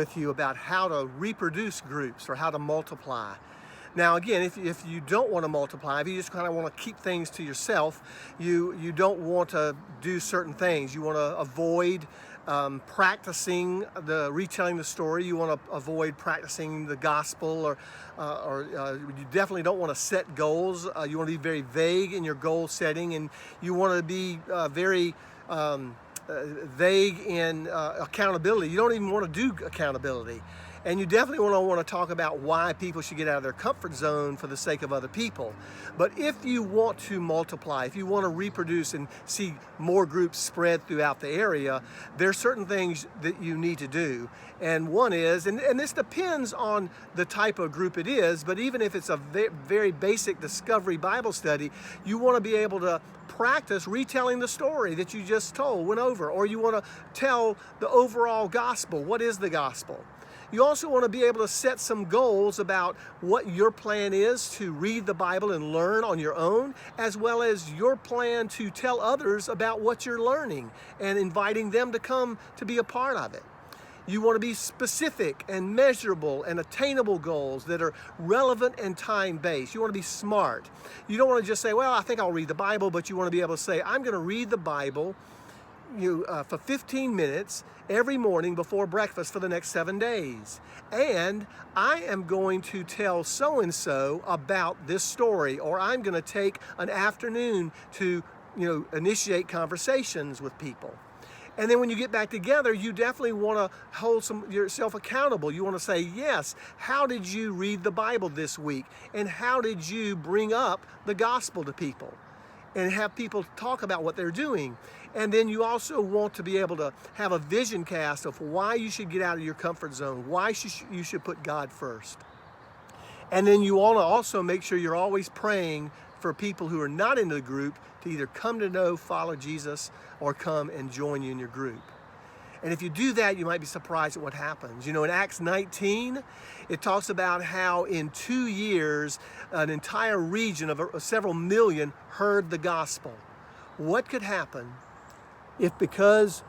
with you about how to reproduce groups or how to multiply. Now again, if you don't want to multiply, if you just kind of want to keep things to yourself, you don't want to do certain things. You want to avoid practicing retelling the story. You want to avoid practicing the gospel, or you definitely don't want to set goals. You want to be very vague in your goal setting, and you want to be very vague in accountability. You don't even want to do accountability. And you definitely want to talk about why people should get out of their comfort zone for the sake of other people. But if you want to multiply, if you want to reproduce and see more groups spread throughout the area, there are certain things that you need to do. And one is, and this depends on the type of group it is, but even if it's a very basic discovery Bible study, you want to be able to practice retelling the story that you just went over, or you want to tell the overall gospel. What is the gospel? You also want to be able to set some goals about what your plan is to read the Bible and learn on your own, as well as your plan to tell others about what you're learning and inviting them to come to be a part of it. You want to be specific and measurable and attainable goals that are relevant and time-based. You want to be smart. You don't want to just say, well, I think I'll read the Bible, but you want to be able to say, I'm going to read the Bible for 15 minutes every morning before breakfast for the next 7 days. And I am going to tell so-and-so about this story, or I'm going to take an afternoon to initiate conversations with people. And then when you get back together, you definitely want to hold yourself accountable. You want to say, yes, how did you read the Bible this week? And how did you bring up the gospel to people? And have people talk about what they're doing. And then you also want to be able to have a vision cast of why you should get out of your comfort zone, why you should put God first. And then you want to also make sure you're always praying for people who are not in the group to either come to know, follow Jesus, or come and join you in your group. And if you do that, you might be surprised at what happens. In Acts 19, it talks about how in 2 years, an entire region of several million heard the gospel. What could happen if, because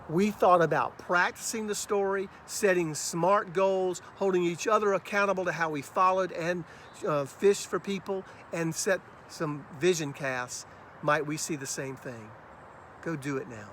we thought about practicing the story, setting smart goals, holding each other accountable to how we followed and fished for people, and set some vision casts, might we see the same thing? Go do it now.